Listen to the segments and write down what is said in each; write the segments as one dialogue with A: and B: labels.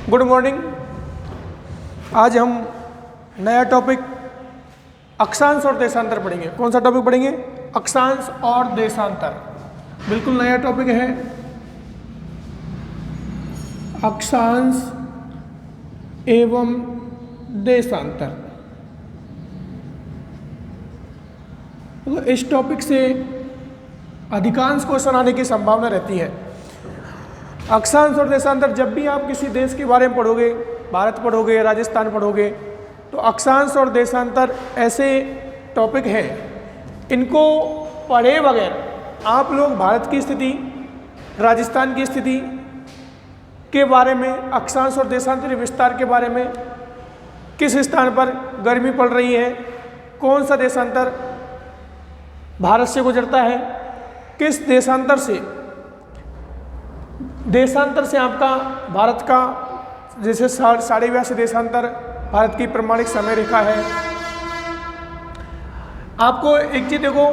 A: Good morning. आज हम नया टॉपिक अक्षांश और देशांतर पढ़ेंगे। कौन सा टॉपिक पढ़ेंगे? अक्षांश और देशांतर। बिल्कुल नया टॉपिक है, अक्षांश एवं देशांतर। तो इस टॉपिक से अधिकांश क्वेश्चन आने की संभावना रहती है। अक्षांश और देशांतर, जब भी आप किसी देश के बारे में पढ़ोगे, भारत पढ़ोगे, राजस्थान पढ़ोगे, तो अक्षांश और देशांतर ऐसे टॉपिक हैं, इनको पढ़े बगैर आप लोग भारत की स्थिति, राजस्थान की स्थिति के बारे में, अक्षांश और देशांतर विस्तार के बारे में, किस स्थान पर गर्मी पड़ रही है, कौन सा देशांतर भारत से गुजरता है, किस देशांतर से आपका भारत का, जैसे 82.5 देशांतर भारत की प्रमाणिक समय रेखा है। आपको एक चीज देखो,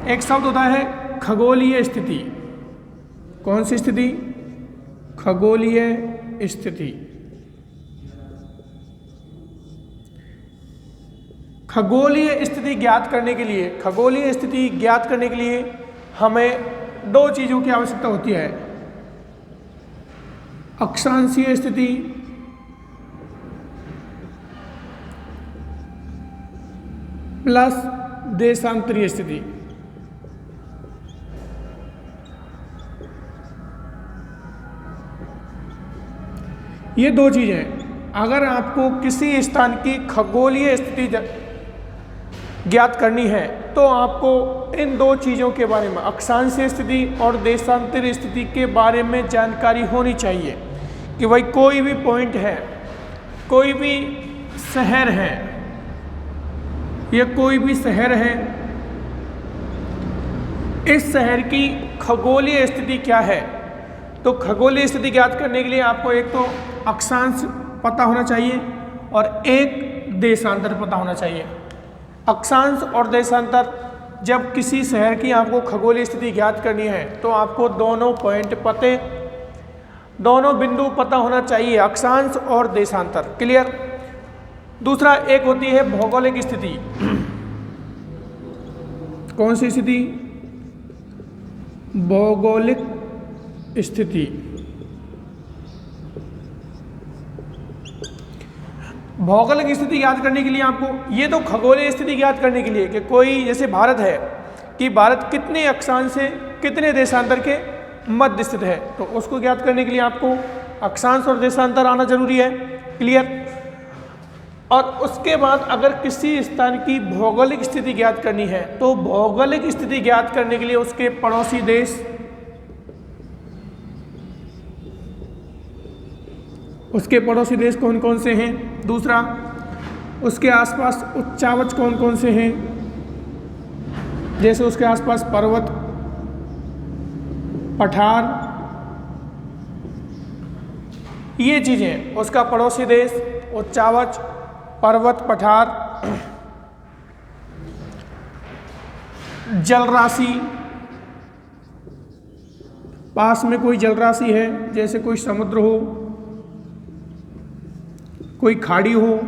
A: एक शब्द होता है खगोलीय स्थिति। कौन सी स्थिति? खगोलीय स्थिति। खगोलीय स्थिति ज्ञात करने के लिए हमें दो चीजों की आवश्यकता होती है, अक्षांशीय स्थिति प्लस देशांतरीय स्थिति। ये दो चीजें, अगर आपको किसी स्थान की खगोलीय स्थिति ज्ञात करनी है तो आपको इन दो चीज़ों के बारे में, अक्षांशीय स्थिति और देशांतरीय स्थिति के बारे में जानकारी होनी चाहिए कि भाई कोई भी पॉइंट है, कोई भी शहर है, इस शहर की खगोलीय स्थिति क्या है। तो खगोलीय स्थिति ज्ञात करने के लिए आपको एक तो अक्षांश पता होना चाहिए और एक देशांतर पता होना चाहिए। अक्षांश और देशांतर, जब किसी शहर की आपको खगोलीय स्थिति ज्ञात करनी है तो आपको दोनों बिंदु पता होना चाहिए, अक्षांश और देशांतर। क्लियर? दूसरा एक होती है भौगोलिक स्थिति। कौन सी स्थिति? भौगोलिक स्थिति। भौगोलिक स्थिति ज्ञात करने के लिए आपको, ये तो खगोलीय स्थिति ज्ञात करने के लिए कि कोई, जैसे भारत है कि भारत कितने अक्षांश से कितने देशांतर के मध्य स्थित है, तो उसको ज्ञात करने के लिए आपको अक्षांश और देशांतर आना जरूरी है। क्लियर? और उसके बाद अगर किसी स्थान की भौगोलिक स्थिति ज्ञात करनी है तो भौगोलिक स्थिति ज्ञात करने के लिए उसके पड़ोसी देश कौन कौन से हैं। दूसरा, उसके आसपास उच्चावच कौन कौन से हैं, जैसे उसके आसपास पर्वत, पठार, ये चीजें, उसका पड़ोसी देश, उच्चावच, पर्वत, पठार, जलराशि, पास में कोई जलराशि है, जैसे कोई समुद्र हो, कोई खाड़ी हो,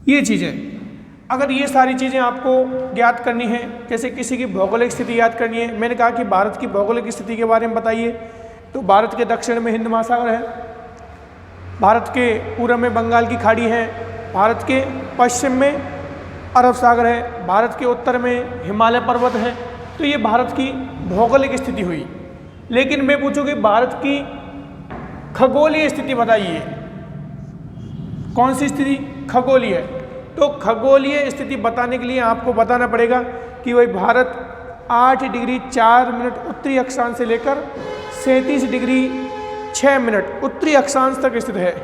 A: ये चीज़ें। अगर ये सारी चीज़ें आपको ज्ञात करनी है, जैसे किसी की भौगोलिक स्थिति ज्ञात करनी है, मैंने कहा कि भारत की भौगोलिक स्थिति के बारे में बताइए, तो भारत के दक्षिण में हिंद महासागर है, भारत के पूर्व में बंगाल की खाड़ी है, भारत के पश्चिम में अरब सागर है, भारत के उत्तर में हिमालय पर्वत है। तो ये भारत की भौगोलिक स्थिति हुई। लेकिन मैं पूछूंगी भारत की खगोलीय स्थिति बताइए, कौन सी स्थिति? खगोलीय। तो खगोलीय स्थिति बताने के लिए आपको बताना पड़ेगा कि वही भारत 8 डिग्री 4 मिनट उत्तरी अक्षांश से लेकर 37 डिग्री 6 मिनट उत्तरी अक्षांश तक स्थित है।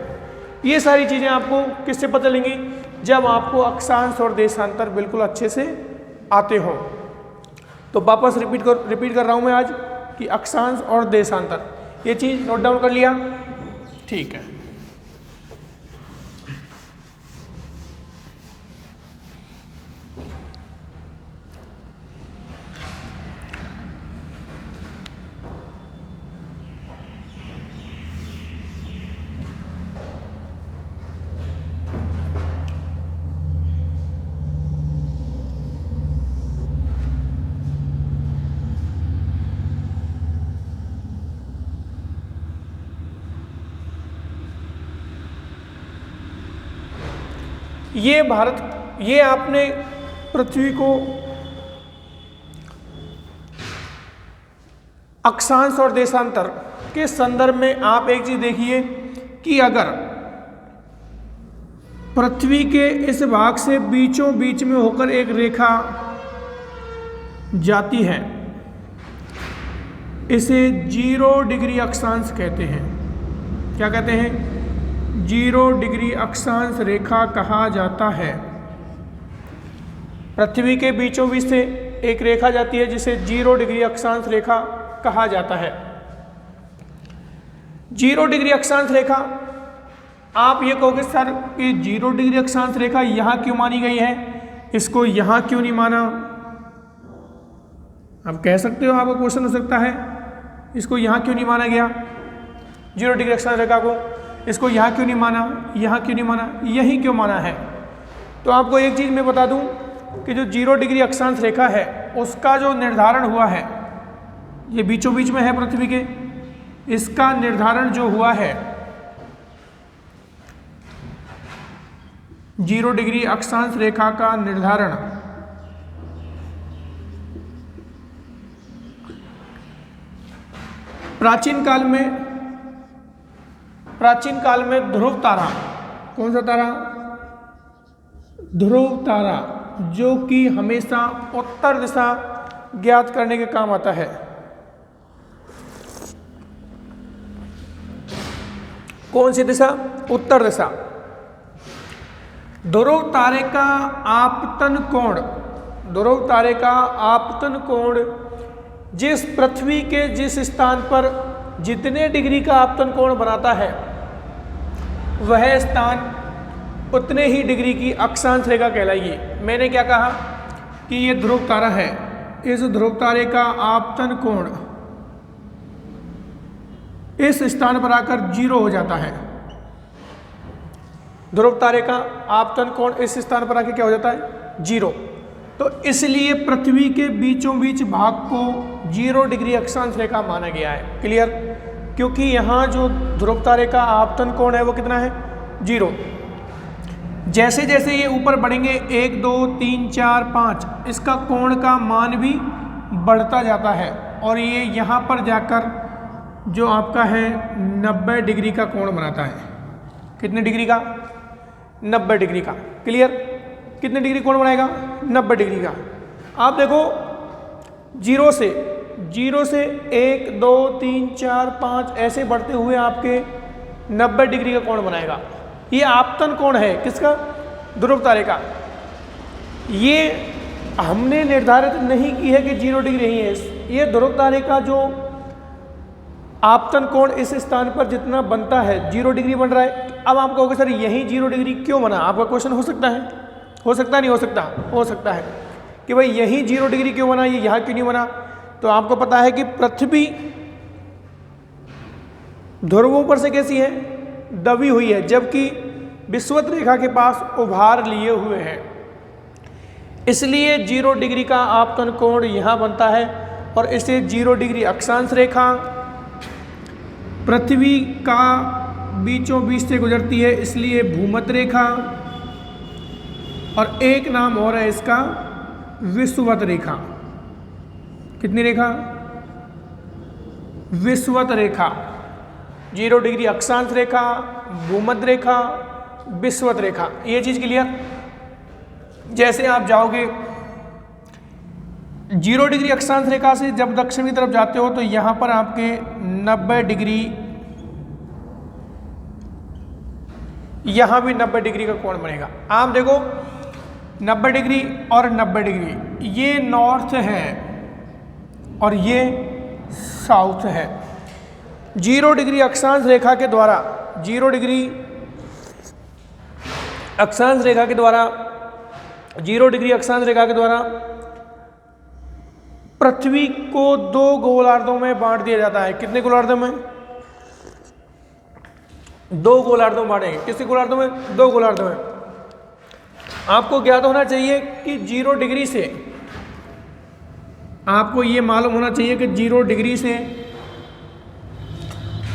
A: ये सारी चीज़ें आपको किससे पता चलेंगी? जब आपको अक्षांश और देशांतर बिल्कुल अच्छे से आते हों। तो वापस रिपीट कर रहा हूँ मैं आज कि अक्षांश और देशांतर, ये चीज़ नोट डाउन कर लिया? ठीक है। ये आपने पृथ्वी को अक्षांश और देशांतर के संदर्भ में आप एक चीज देखिए कि अगर पृथ्वी के इस भाग से बीचों बीच में होकर एक रेखा जाती है, इसे 0 डिग्री अक्षांश कहते हैं। क्या कहते हैं? 0 डिग्री अक्षांश रेखा कहा जाता है। पृथ्वी के बीचों बीच से एक रेखा जाती है जिसे 0 डिग्री अक्षांश रेखा कहा जाता है। 0 डिग्री अक्षांश रेखा, आप ये कहोगे सर कि 0 डिग्री अक्षांश रेखा यहां क्यों मानी गई है, इसको यहां क्यों नहीं माना? आप कह सकते हो, आपका क्वेश्चन हो सकता है इसको यहां क्यों नहीं माना गया, 0 डिग्री अक्षांश रेखा को इसको यहां क्यों नहीं माना, यहां क्यों नहीं माना, यहीं क्यों माना है? तो आपको एक चीज मैं बता दूं कि जो 0 डिग्री अक्षांश रेखा है उसका जो निर्धारण हुआ है, ये बीचों बीच में है पृथ्वी के, इसका निर्धारण जो हुआ है 0 डिग्री अक्षांश रेखा का निर्धारण प्राचीन काल में ध्रुव तारा, कौन सा तारा? ध्रुव तारा, जो कि हमेशा उत्तर दिशा ज्ञात करने के काम आता है। कौन सी दिशा? उत्तर दिशा। ध्रुव तारे का आपतन कोण, ध्रुव तारे का आपतन कोण जिस पृथ्वी के जिस स्थान पर जितने डिग्री का आपतन कोण बनाता है वह स्थान उतने ही डिग्री की अक्षांश रेखा कहलाएगी। मैंने क्या कहा कि ये ध्रुव तारा है, इस ध्रुव तारे का आपतन कोण इस स्थान पर आकर 0 हो जाता है। ध्रुव तारे का आपतन कोण इस स्थान पर आकर क्या हो जाता है? 0। तो इसलिए पृथ्वी के बीचों बीच भाग को 0 डिग्री अक्षांश रेखा माना गया है। क्लियर? क्योंकि यहाँ जो ध्रुव तारे का आपतन कोण है वो कितना है? 0। जैसे जैसे ये ऊपर बढ़ेंगे 1 2 3 4 5, इसका कोण का मान भी बढ़ता जाता है और ये यहाँ पर जाकर जो आपका है 90 डिग्री का कोण बनाता है। कितने डिग्री का? 90 डिग्री का। क्लियर? कितने डिग्री कोण बनाएगा? 90 डिग्री का। आप देखो 0 से 1 2 3 4 5 ऐसे बढ़ते हुए आपके 90 डिग्री का कोण बनाएगा। ये आपतन कोण है किसका? ध्रुव तारे का। ये हमने निर्धारित नहीं की है कि 0 डिग्री ही है। ये ध्रुव तारे का जो आपतन कोण इस स्थान पर जितना बनता है 0 डिग्री बन रहा है। अब आप कहोगे सर यही 0 डिग्री क्यों बना? आपका क्वेश्चन हो सकता है, हो सकता नहीं हो सकता? हो सकता है कि भाई यही 0 डिग्री क्यों बना, ये यहाँ क्यों नहीं बना? तो आपको पता है कि पृथ्वी ध्रुवों पर से कैसी है? दबी हुई है, जबकि विषुवत रेखा के पास उभार लिए हुए हैं। इसलिए 0 डिग्री का आपतन कोण यहाँ बनता है और इसे 0 डिग्री अक्षांश रेखा पृथ्वी का बीचों बीच से गुजरती है, इसलिए भूमध्य रेखा, और एक नाम और है इसका विषुवत रेखा। कितनी रेखा? विषुवत रेखा। 0 डिग्री अक्षांश रेखा, भूमध्य रेखा, विषुवत रेखा। ये चीज क्लियर? जैसे आप जाओगे 0 डिग्री अक्षांश रेखा से जब दक्षिण की तरफ जाते हो तो यहां पर आपके 90 डिग्री, यहां भी 90 डिग्री का कोण बनेगा। आप देखो 90 डिग्री और 90 डिग्री, ये नॉर्थ है और ये साउथ है। 0 डिग्री अक्षांश रेखा के द्वारा, 0 डिग्री अक्षांश रेखा के द्वारा, 0 डिग्री अक्षांश रेखा के द्वारा पृथ्वी को 2 गोलार्धों में बांट दिया जाता है। कितने गोलार्धों में? 2 गोलार्धों में बांटेंगे। कितने गोलार्धों में? 2 गोलार्धों में। आपको ज्ञात होना चाहिए कि 0 डिग्री से, आपको ये मालूम होना चाहिए कि 0 डिग्री से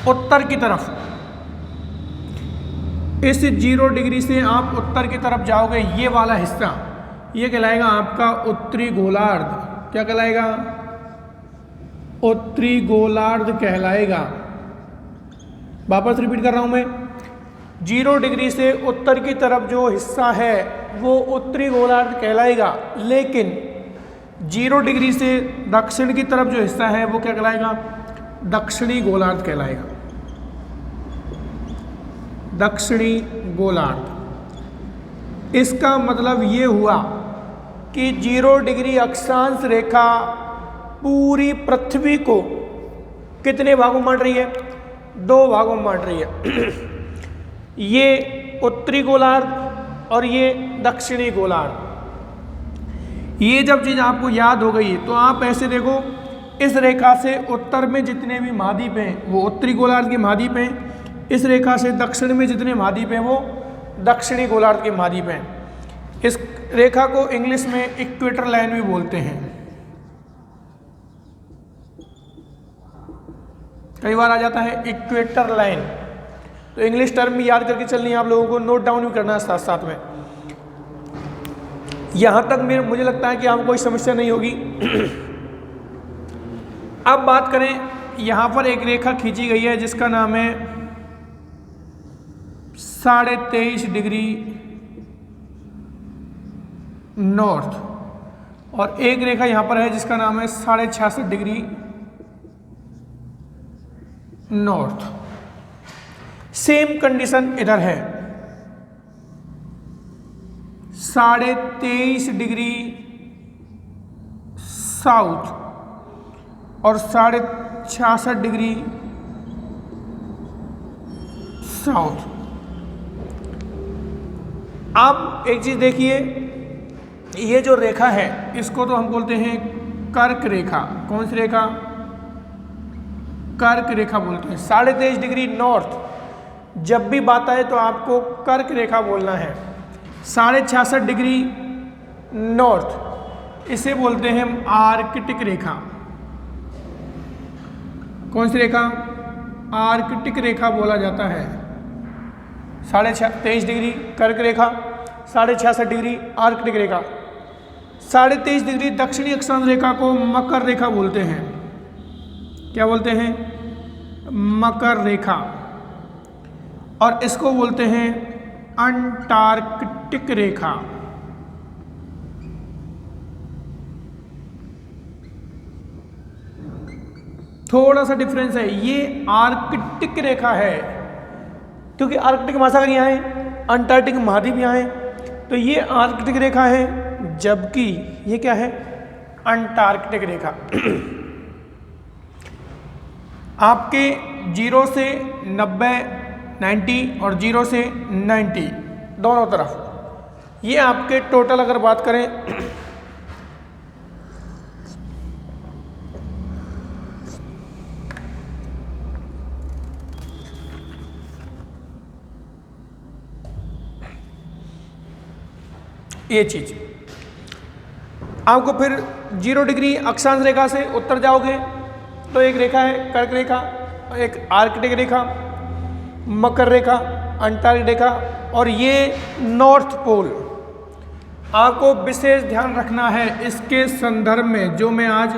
A: उत्तर की तरफ इस 0 डिग्री से आप उत्तर की तरफ जाओगे, ये वाला हिस्सा ये कहलाएगा आपका उत्तरी गोलार्ध। क्या कहलाएगा? उत्तरी गोलार्ध कहलाएगा। वापस रिपीट कर रहा हूं मैं, 0 डिग्री से उत्तर की तरफ जो हिस्सा है वो उत्तरी गोलार्ध कहलाएगा, लेकिन 0 डिग्री से दक्षिण की तरफ जो हिस्सा है वो क्या कहलाएगा? दक्षिणी गोलार्ध कहलाएगा। दक्षिणी गोलार्ध। इसका मतलब ये हुआ कि 0 डिग्री अक्षांश रेखा पूरी पृथ्वी को कितने भागों में बांट रही है? 2 भागों में बांट रही है। ये उत्तरी गोलार्ध और ये दक्षिणी गोलार्ध। ये जब चीज़ आपको याद हो गई तो आप ऐसे देखो, इस रेखा से उत्तर में जितने भी महाद्वीप हैं वो उत्तरी गोलार्ध के महाद्वीप हैं, इस रेखा से दक्षिण में जितने महाद्वीप हैं वो दक्षिणी गोलार्ध के महाद्वीप हैं। इस रेखा को इंग्लिश में इक्वेटर लाइन भी बोलते हैं। कई बार आ जाता है इक्वेटर लाइन, तो इंग्लिश टर्म भी याद करके चलनी है आप लोगों को, नोट डाउन भी करना है साथ साथ में। यहां तक मुझे लगता है कि आपको कोई समस्या नहीं होगी। अब बात करें, यहां पर एक रेखा खींची गई है जिसका नाम है 23.5 डिग्री नॉर्थ, और एक रेखा यहां पर है जिसका नाम है 66.5 डिग्री नॉर्थ। सेम कंडीशन इधर है, 23.5 डिग्री साउथ और 66.5 डिग्री साउथ। अब एक चीज देखिए, ये जो रेखा है इसको तो हम बोलते हैं कर्क रेखा। कौन सी रेखा? कर्क रेखा बोलते हैं। 23.5 डिग्री नॉर्थ, जब भी बात आए तो आपको कर्क रेखा बोलना है। 66.5 डिग्री नॉर्थ, इसे बोलते हैं हम आर्कटिक रेखा। कौन सी रेखा? आर्कटिक रेखा बोला जाता है। 23.5 डिग्री कर्क रेखा, 66.5 डिग्री आर्कटिक रेखा। 23.5 डिग्री दक्षिणी अक्षांश रेखा को मकर रेखा बोलते हैं। क्या बोलते हैं? मकर रेखा। और इसको बोलते हैं अंटार्कटिक रेखा। थोड़ा सा डिफरेंस है, ये आर्कटिक रेखा है क्योंकि आर्कटिक महासागर यहाँ है, अंटार्कटिक महाद्वीप यहाँ है, तो ये आर्कटिक रेखा है, जबकि ये क्या है? अंटार्कटिक रेखा। आपके 0 से 90, 90 और 0 से 90 दोनों तरफ, ये आपके टोटल अगर बात करें ये चीज आपको, फिर 0 डिग्री अक्षांश रेखा से उत्तर जाओगे तो एक रेखा है कर्क रेखा, एक आर्कटिक रेखा, मकर रेखा, अंटार्कटिक रेखा, और ये नॉर्थ पोल। आपको विशेष ध्यान रखना है इसके संदर्भ में, जो मैं आज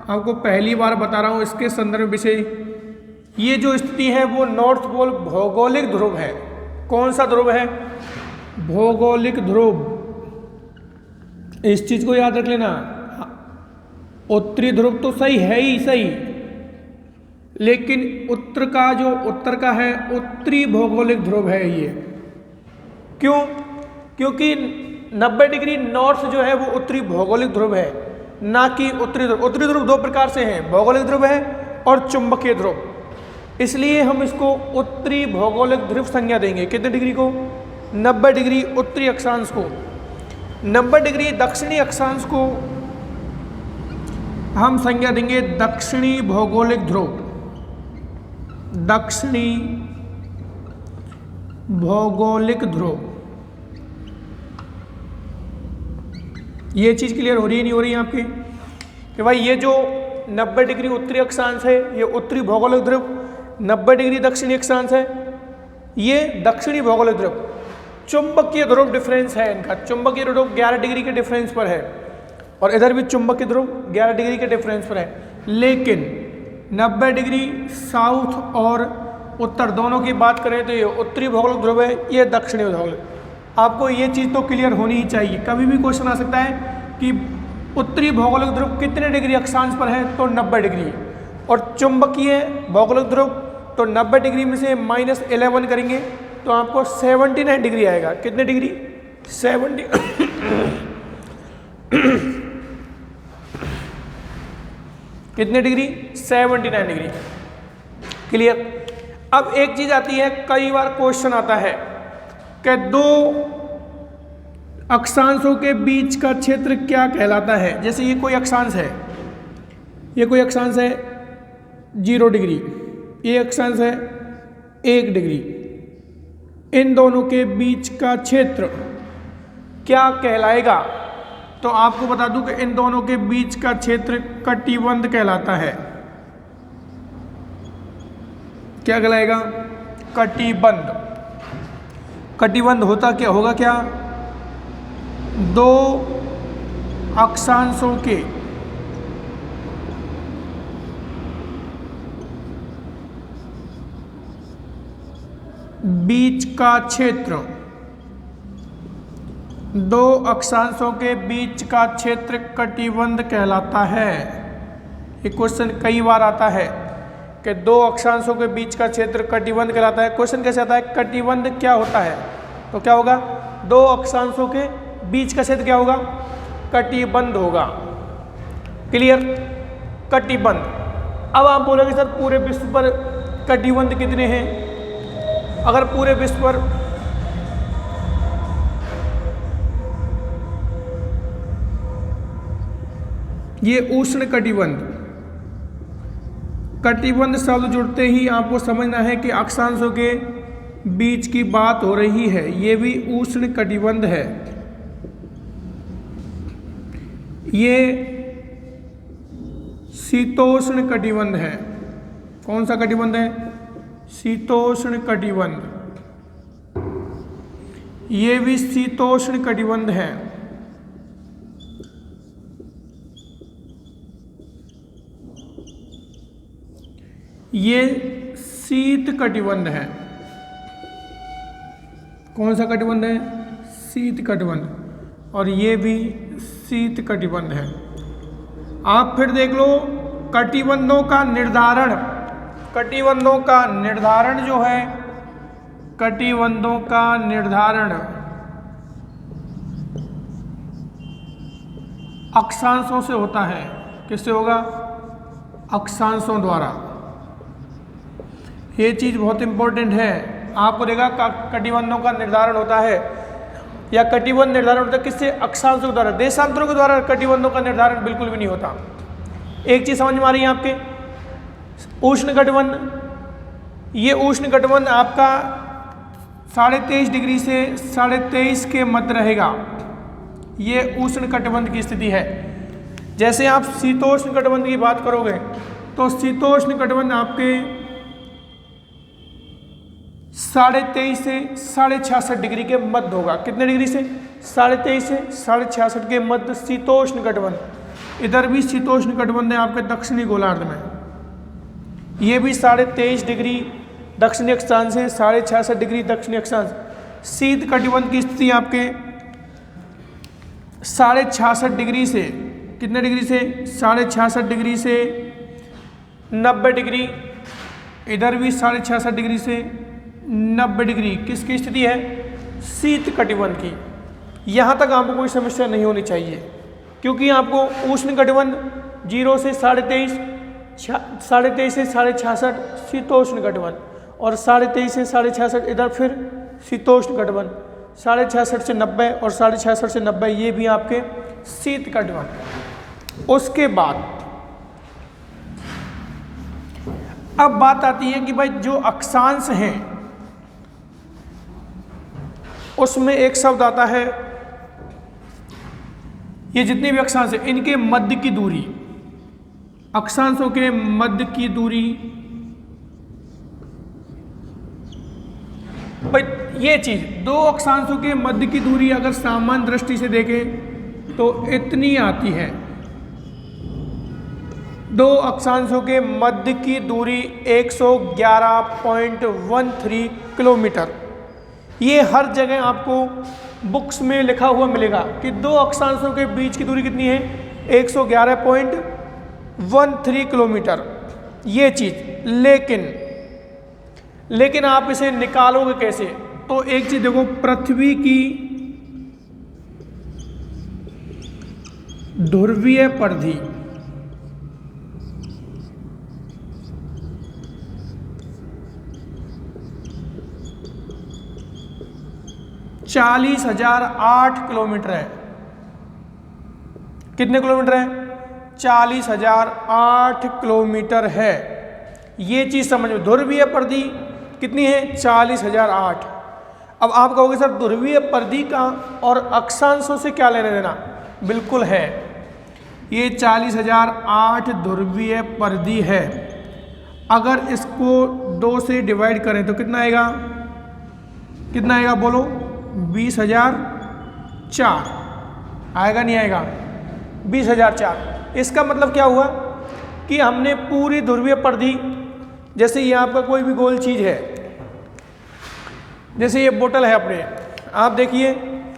A: आपको पहली बार बता रहा हूँ इसके संदर्भ में विषय, ये जो स्थिति है वो नॉर्थ पोल भौगोलिक ध्रुव है। कौन सा ध्रुव है? भौगोलिक ध्रुव। इस चीज को याद रख लेना। उत्तरी ध्रुव तो सही है ही सही, लेकिन उत्तर का है उत्तरी भौगोलिक ध्रुव है ये। क्यों? क्योंकि 90 डिग्री नॉर्थ जो है वो उत्तरी भौगोलिक ध्रुव है, ना कि उत्तरी ध्रुव। उत्तरी ध्रुव 2 प्रकार से है, भौगोलिक ध्रुव है और चुंबकीय ध्रुव। इसलिए हम इसको उत्तरी भौगोलिक ध्रुव संज्ञा देंगे। कितने डिग्री को? 90 डिग्री उत्तरी अक्षांश को। 90 डिग्री दक्षिणी अक्षांश को हम संज्ञा देंगे दक्षिणी भौगोलिक ध्रुव। दक्षिणी भौगोलिक ध्रुव। ये चीज क्लियर हो रही है नहीं हो रही है आपकी कि भाई ये जो 90 डिग्री उत्तरी अक्षांश है ये उत्तरी भौगोलिक ध्रुव, 90 डिग्री दक्षिणी अक्षांश है, ये दक्षिणी भौगोलिक ध्रुव, चुंबकीय ध्रुव डिफरेंस है इनका, चुंबकीय ध्रुव 11 डिग्री के डिफरेंस पर है और इधर भी चुंबकीय ध्रुव 11 डिग्री के डिफरेंस पर है। लेकिन 90 डिग्री साउथ और उत्तर दोनों की बात करें तो ये उत्तरी भौगोलिक ध्रुव है, ये दक्षिणी भौगोलिक। आपको ये चीज़ तो क्लियर होनी ही चाहिए। कभी भी क्वेश्चन आ सकता है कि उत्तरी भौगोलिक ध्रुव कितने डिग्री अक्षांश पर है, तो 90 डिग्री, और चुंबकीय भौगोलिक ध्रुव तो 90 डिग्री में से -11 करेंगे तो आपको 79 डिग्री आएगा। कितने डिग्री? 70 कितने डिग्री? 79 डिग्री। क्लियर। अब एक चीज आती है, कई बार क्वेश्चन आता है कि दो अक्षांशों के बीच का क्षेत्र क्या कहलाता है। जैसे ये कोई अक्षांश है, ये कोई अक्षांश है 0 डिग्री, ये अक्षांश है 1 डिग्री, इन दोनों के बीच का क्षेत्र क्या कहलाएगा? तो आपको बता दूं कि इन दोनों के बीच का क्षेत्र कटिबंध कहलाता है। क्या कहलाएगा? कटिबंध। कटिबंध होता क्या होगा? क्या दो अक्षांशों के बीच का क्षेत्र, दो अक्षांशों के बीच का क्षेत्र कटिबंध कहलाता है। ये क्वेश्चन कई बार आता है कि दो अक्षांशों के बीच का क्षेत्र कटिबंध कहलाता है। क्वेश्चन कैसे आता है? कटिबंध क्या होता है? तो क्या होगा? दो अक्षांशों के बीच का क्षेत्र क्या होगा? कटिबंध होगा। क्लियर? कटिबंध। अब आप बोलोगे सर पूरे विश्व पर कटिबंध कितने हैं? अगर पूरे विश्व पर ये उष्ण कटिबंध, कटिबंध शब्द जुड़ते ही आपको समझना है कि अक्षांशों के बीच की बात हो रही है। ये भी उष्ण कटिबंध है। ये शीतोष्ण कटिबंध है। कौन सा कटिबंध है? शीतोष्ण कटिबंध। ये भी शीतोष्ण कटिबंध है। ये शीत कटिबंध है। कौन सा कटिबंध है? शीत कटिबंध। और ये भी शीत कटिबंध है। आप फिर देख लो कटिबंधों का निर्धारण, कटिबंधों का निर्धारण जो है, कटिबंधों का निर्धारण अक्षांशों से होता है। किससे होगा? अक्षांशों द्वारा। ये चीज़ बहुत इंपॉर्टेंट है। आपको देखा कटिबंधों का निर्धारण होता है या कटिबंध निर्धारण होता है किससे? अक्षांशों के द्वारा। देशांतरों के द्वारा कटिबंधों का निर्धारण बिल्कुल भी नहीं होता। एक चीज समझ में आ रही है आपके? उष्ण कटिबंध, ये उष्ण कटिबंध आपका 23.5 डिग्री से 23.5 के मध्य रहेगा। ये उष्ण कटिबंध की स्थिति है। जैसे आप शीतोष्ण कटिबंध की बात करोगे तो शीतोष्ण कटिबंध आपके 23.5 से 66.5 डिग्री के मध्य होगा। कितने डिग्री से? 23.5 से 66.5 के मध्य शीतोष्ण कटिबंध। इधर भी शीतोष्ण कटिबंध है आपके दक्षिणी गोलार्ध में। ये भी 23.5 डिग्री दक्षिणी अक्षांश से 66.5 डिग्री दक्षिणी अक्षांश। शीत कटिबंध की स्थिति आपके 66.5 डिग्री से कितने डिग्री से? 66.5 डिग्री से 90 डिग्री। इधर भी 66.5 डिग्री से 90 डिग्री किसकी स्थिति है? शीत कटिबंध की। यहाँ तक आपको कोई समस्या नहीं होनी चाहिए, क्योंकि आपको उष्ण कटिबंध 0 से 23.5, 23.5 से 66.5 शीतोष्ण कटिबंध, और 23.5 से 66.5 इधर फिर शीतोष्ण कटिबंध, 66.5 से 90 और 66.5 से 90 ये भी आपके शीत कटिबंध। उसके बाद अब बात आती है कि भाई जो अक्षांश हैं उसमें एक शब्द आता है, ये जितने भी अक्षांश हैं इनके मध्य की दूरी, अक्षांशों के मध्य की दूरी भाई ये चीज़, दो अक्षांशों के मध्य की दूरी अगर सामान्य दृष्टि से देखें तो इतनी आती है। दो अक्षांशों के मध्य की दूरी 111.13 किलोमीटर। ये हर जगह आपको बुक्स में लिखा हुआ मिलेगा कि दो अक्षांशों के बीच की दूरी कितनी है, 111.13 किलोमीटर। ये चीज़, लेकिन आप इसे निकालोगे कैसे? तो एक चीज़ देखो, पृथ्वी की ध्रुवीय परिधि, चालीस 4008 किलोमीटर है। कितने किलोमीटर है? 40,008 किलोमीटर है। ये चीज समझ में, ध्रुवीय परिधि कितनी है? 40,008। अब आप कहोगे सर ध्रुवीय परिधि का और अक्षांशों से क्या लेना देना? बिल्कुल है, ये 40,008 ध्रुवीय परिधि है। अगर इसको 2 से डिवाइड करें तो कितना आएगा? कितना आएगा बोलो? 20,004 आएगा, नहीं आएगा? 20,004। इसका मतलब क्या हुआ कि हमने पूरी ध्रुवीय परिधि, जैसे ये आपका कोई भी गोल चीज है, जैसे ये बोतल है अपने, आप देखिए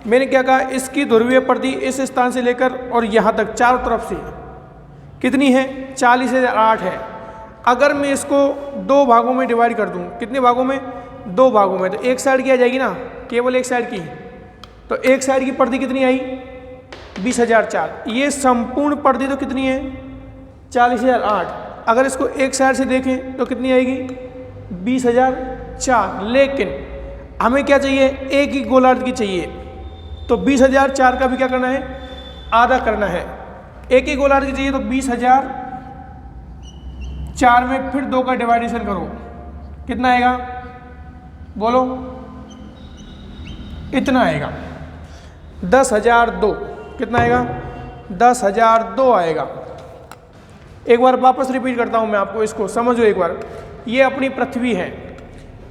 A: मैंने क्या कहा, इसकी ध्रुवीय परिधि इस स्थान से लेकर और यहाँ तक चारों तरफ से कितनी है? 40,008 है। अगर मैं इसको 2 भागों में डिवाइड कर दूं, कितने भागों में? 2 भागों में, तो एक साइड की आ जाएगी ना, केवल एक साइड की। तो एक साइड की परिधि कितनी आई? 20,004। ये संपूर्ण परिधि तो कितनी है? 40,008। अगर इसको एक साइड से देखें तो कितनी आएगी? 20,004। लेकिन हमें क्या चाहिए? एक ही गोलार्ध की चाहिए। तो 20,004 का भी क्या करना है? आधा करना है। एक ही गोलार्ध की चाहिए तो 20,004 में फिर 2 का डिवाइडेशन करो, कितना आएगा बोलो? इतना आएगा, 10,002। कितना आएगा? 10,002 आएगा। एक बार वापस रिपीट करता हूं मैं आपको, इसको समझो एक बार। ये अपनी पृथ्वी है।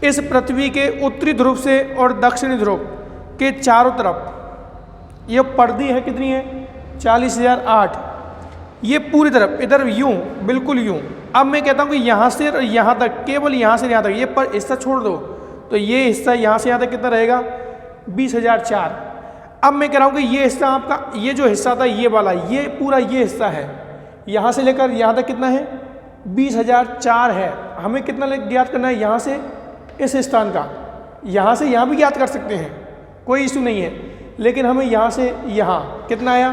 A: इस पृथ्वी के उत्तरी ध्रुव से और दक्षिणी ध्रुव के चारों तरफ ये परिधि है, कितनी है? 40,008। ये पूरी तरफ इधर यूं, बिल्कुल यूं। अब मैं कहता हूं कि यहां से यहां तक, केवल यहां से यहां तक, ये पर हिस्सा छोड़ दो, तो ये हिस्सा यहां से यहां तक कितना रहेगा? 20,004। अब मैं कह रहा हूं कि ये हिस्सा आपका, ये जो हिस्सा था ये वाला, ये पूरा ये हिस्सा है, यहां से लेकर यहां तक कितना है? 20,004 है। हमें कितना ज्ञात करना है? यहां से इस स्थान का, यहां से यहां भी ज्ञात कर सकते हैं, कोई इशू नहीं है, लेकिन हमें यहां से यहां कितना आया?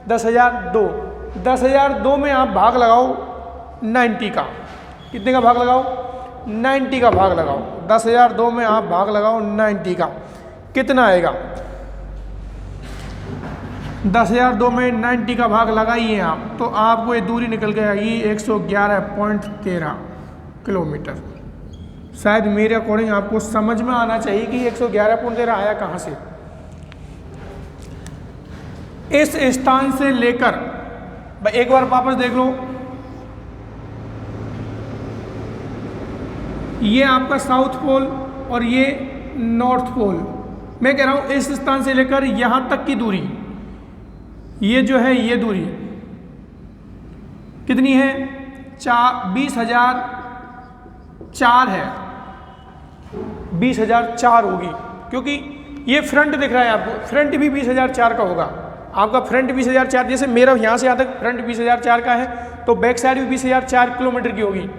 A: 10,002। 10,002 में आप भाग लगाओ 90 का। कितने का भाग लगाओ? 90 का भाग लगाओ। 10,002 में आप भाग लगाओ 90 का, कितना आएगा? 10,002 में 90 का भाग लगाइए आप, तो आपको ये दूरी निकल के आएगी 111.13 किलोमीटर। शायद मेरे अकॉर्डिंग आपको समझ में आना चाहिए कि 111.13 आया कहाँ से। इस स्थान से लेकर, एक बार वापस देख लो, ये आपका साउथ पोल और ये नॉर्थ पोल। मैं कह रहा हूं इस स्थान से लेकर यहां तक की दूरी, ये जो है ये दूरी कितनी है? 20,004 है। 20,004 होगी, क्योंकि ये फ्रंट दिख रहा है आपको, फ्रंट भी 20,004 का होगा। आपका फ्रंट 20,004, जैसे मेरा यहाँ से यहाँ तक फ्रंट 20,004 का है, तो बैक साइड भी 20,004 किलोमीटर की होगी।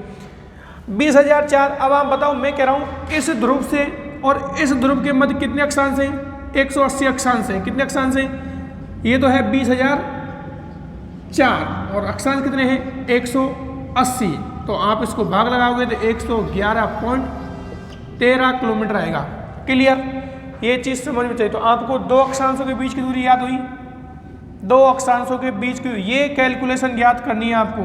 A: 20,004। अब आप बताओ, मैं कह रहा हूँ इस ध्रुव से और इस ध्रुव के मध्य कितने अक्षांश हैं? 180 अक्षांश हैं। कितने अक्षांश हैं? ये तो है 20,004 और अक्षांश कितने हैं? 180। तो आप इसको भाग लगाओगे तो 111.13 किलोमीटर आएगा। क्लियर? ये चीज़ समझ में चाहिए। तो आपको 2 अक्षांशों के बीच की दूरी याद हुई? 2 अक्षांशों के बीच की, ये कैलकुलेशन ज्ञात करनी है आपको,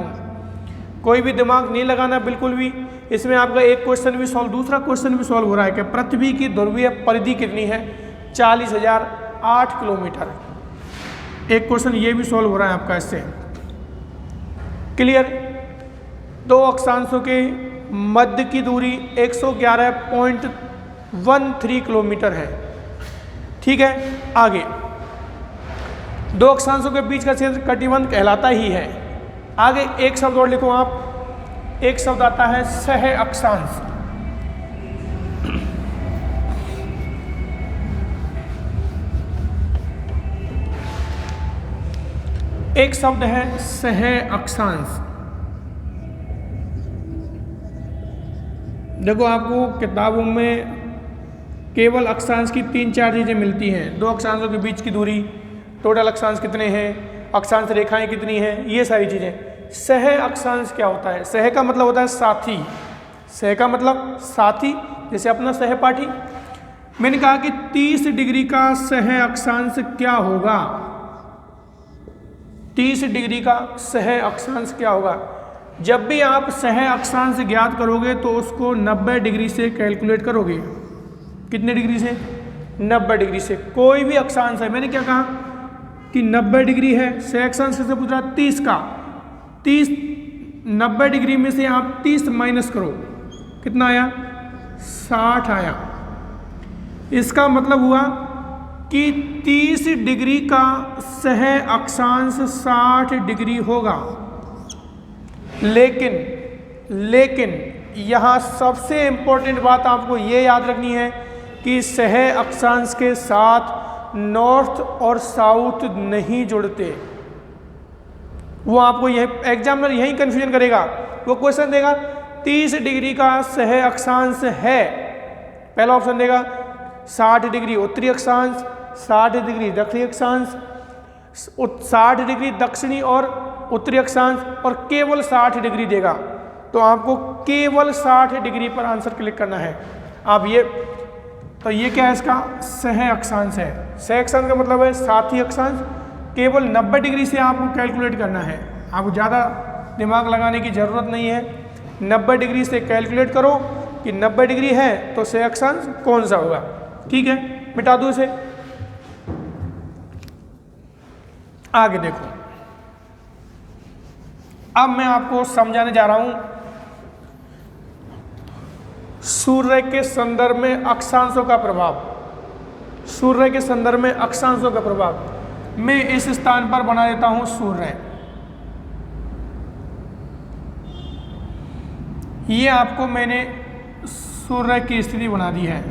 A: कोई भी दिमाग नहीं लगाना बिल्कुल भी। इसमें आपका एक क्वेश्चन भी सॉल्व, दूसरा क्वेश्चन भी सॉल्व हो रहा है कि पृथ्वी की ध्रुवीय परिधि कितनी है? 40,008 किलोमीटर। एक क्वेश्चन ये भी सॉल्व हो रहा है आपका इससे। क्लियर? 2 अक्षांशों के मध्य की दूरी 111.13 13 किलोमीटर है। ठीक है, आगे दो अक्षांशों के बीच का क्षेत्र कटिबंध कहलाता ही है। आगे एक शब्द और लिखो आप, एक शब्द आता है सह अक्षांश। एक शब्द है सह अक्षांश। देखो आपको किताबों में केवल अक्षांश की 3-4 चीज़ें मिलती हैं। दो अक्षांशों के बीच की दूरी, टोटल अक्षांश कितने हैं, अक्षांश रेखाएं कितनी हैं, ये सारी चीज़ें। सह अक्षांश क्या होता है? सह का मतलब होता है साथी। सह का मतलब साथी, जैसे अपना सहपाठी। मैंने कहा कि 30 डिग्री का सह अक्षांश क्या होगा? 30 डिग्री का सह अक्षांश क्या होगा? जब भी आप सह अक्षांश ज्ञात करोगे तो उसको 90 डिग्री से कैलकुलेट करोगे। कितने डिग्री से? 90 डिग्री से। कोई भी अक्षांश है, मैंने क्या कहा कि 90 डिग्री है। सह अक्षांश से पूछ रहा 30 का, 30 90 डिग्री में से आप 30 माइनस करो, कितना आया? 60 आया। इसका मतलब हुआ कि 30 डिग्री का सह अक्षांश 60 डिग्री होगा। लेकिन यहाँ सबसे इंपॉर्टेंट बात आपको ये याद रखनी है कि सह अक्षांश के साथ नॉर्थ और साउथ नहीं जुड़ते। वो आपको यह एग्जामिनर यही कंफ्यूजन करेगा। वो क्वेश्चन देगा 30 डिग्री का सह अक्षांश है, पहला ऑप्शन देगा 60 डिग्री उत्तरी अक्षांश, 60 डिग्री दक्षिणी अक्षांश, 60 डिग्री दक्षिणी और उत्तरी अक्षांश, और केवल 60 डिग्री देगा। तो आपको केवल 60 डिग्री पर आंसर क्लिक करना है। आप ये क्या है? इसका सह अक्षांश है। सह अक्षांश का मतलब है साथी अक्षांश। केवल 90 डिग्री से आपको कैलकुलेट करना है, आपको ज़्यादा दिमाग लगाने की ज़रूरत नहीं है। 90 डिग्री से कैलकुलेट करो कि 90 डिग्री है तो सह अक्षांश कौन सा होगा। ठीक है, मिटा दूँ इसे। आगे देखो, अब मैं आपको समझाने जा रहा हूं सूर्य के संदर्भ में अक्षांशों का प्रभाव। सूर्य के संदर्भ में अक्षांशों का प्रभाव मैं इस स्थान पर बना देता हूं सूर्य। ये आपको मैंने सूर्य की स्थिति बना दी है।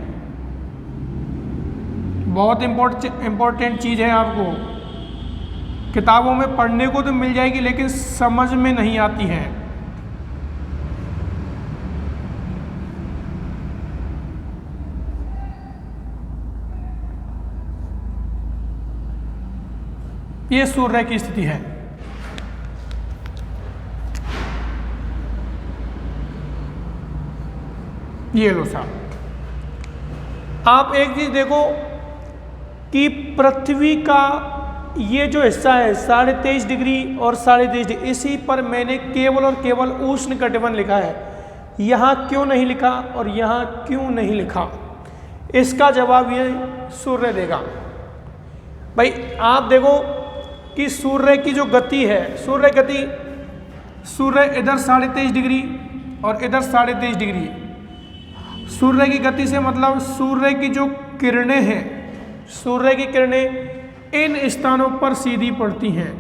A: बहुत इंपॉर्टेंट चीज़ है, आपको किताबों में पढ़ने को तो मिल जाएगी लेकिन समझ में नहीं आती है। ये सूर्य की स्थिति है। ये लो साहब, आप एक चीज देखो कि पृथ्वी का ये जो हिस्सा है 23.5 डिग्री और 23.5 डिग्री, इसी पर मैंने केवल और केवल उष्ण कटिबंध लिखा है। यहाँ क्यों नहीं लिखा और यहाँ क्यों नहीं लिखा? इसका जवाब ये सूर्य देगा। भाई आप देखो कि सूर्य की जो गति है, सूर्य इधर 23.5 डिग्री और इधर 23.5 डिग्री। सूर्य की गति से मतलब सूर्य की जो किरणें हैं, सूर्य की किरणें इन स्थानों पर सीधी पड़ती हैं।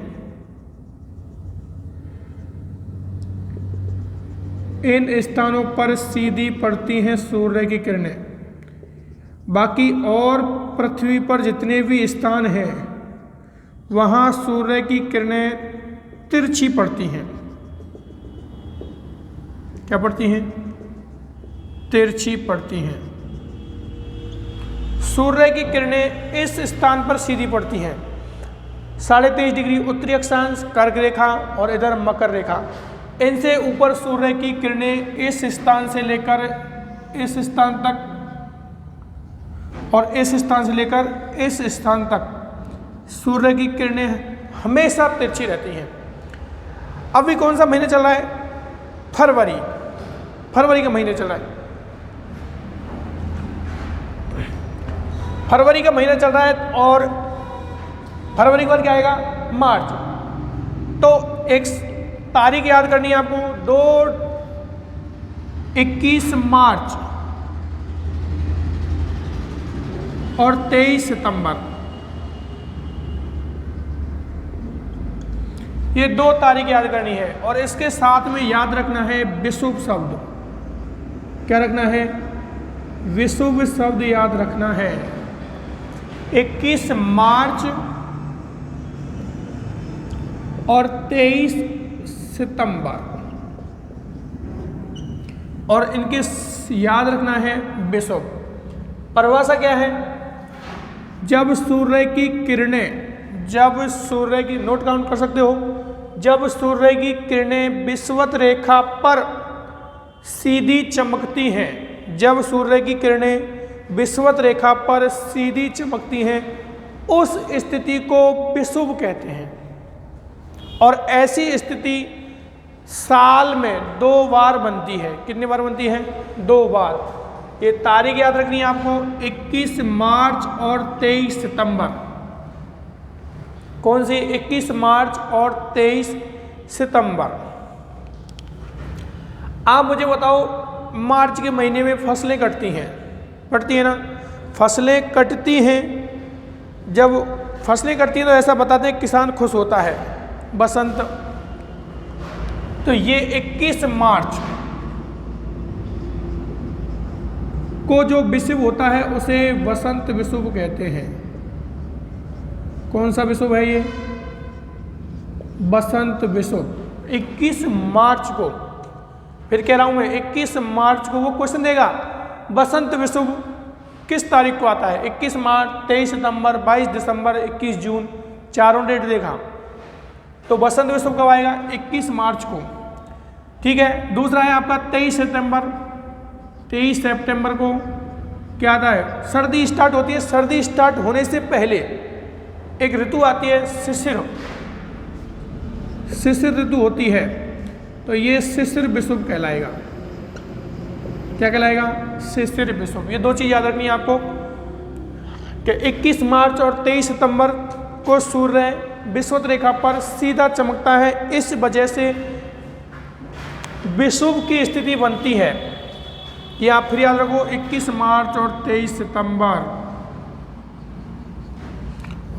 A: इन स्थानों पर सीधी पड़ती हैं सूर्य की किरणें। बाकी और पृथ्वी पर जितने भी स्थान हैं वहाँ सूर्य की किरणें तिरछी पड़ती हैं। क्या पड़ती हैं? तिरछी पड़ती हैं। सूर्य की किरणें इस स्थान पर सीधी पड़ती हैं। 23.5 डिग्री उत्तरी अक्षांश कर्क रेखा और इधर मकर रेखा। इनसे ऊपर सूर्य की किरणें इस स्थान से लेकर इस स्थान तक और इस स्थान से लेकर इस स्थान तक सूर्य की किरणें हमेशा तिरछी रहती हैं। अभी कौन सा महीने चल रहा है? फरवरी का महीना चल रहा है। फरवरी का महीना चल रहा है और फरवरी के बाद क्या आएगा? मार्च। तो एक तारीख याद करनी है आपको, 21 मार्च। और 23 सितंबर, ये 2 तारीख याद करनी है। और इसके साथ में याद रखना है विषुव शब्द। क्या रखना है? विषुव शब्द याद रखना है। 21 मार्च और 23 सितंबर, और इनके याद रखना है विषुव। परिभाषा क्या है? जब सूर्य की किरणें, जब सूर्य की, नोट काउंट कर सकते हो, जब सूर्य की किरणें विषुवत रेखा पर सीधी चमकती हैं, जब सूर्य की किरणें विषुवत रेखा पर सीधी चमकती हैं, उस स्थिति को विषुव कहते हैं। और ऐसी स्थिति साल में 2 बार बनती है। कितनी बार बनती है? 2 बार। ये तारीख याद रखनी है आपको, 21 मार्च और 23 सितंबर। कौन सी? 21 मार्च और 23 सितंबर। आप मुझे बताओ, मार्च के महीने में फसलें कटती है ना? फसलें कटती हैं। जब फसलें कटती हैं तो ऐसा बताते हैं किसान खुश होता है, बसंत। तो ये 21 मार्च को जो विषुव होता है उसे वसंत विषुव कहते हैं। कौन सा विषुव है ये? बसंत विषुव। 21 मार्च को, फिर कह रहा हूं मैं, 21 मार्च को वो क्वेश्चन देगा बसंत विषुव किस तारीख को आता है? 21 मार्च, 23 सितंबर, 22 दिसंबर, 21 जून, चारों डेट देखा तो बसंत विषुव कब आएगा? 21 मार्च को। ठीक है। दूसरा है आपका 23 सितंबर। 23 सितंबर को क्या आता है? सर्दी स्टार्ट होती है। सर्दी स्टार्ट होने से पहले एक ऋतु आती है, शिशिर। शिशिर ऋतु होती है, तो ये शिशिर विषुव कहलाएगा। क्या कहलाएगा? शिशिर विषुव। ये 2 चीज याद रखनी है आपको कि 21 मार्च और 23 सितंबर को सूर्य विषुवत रेखा पर सीधा चमकता है, इस वजह से विषुव की स्थिति बनती है। ये आप फिर याद रखो, 21 मार्च और 23 सितंबर,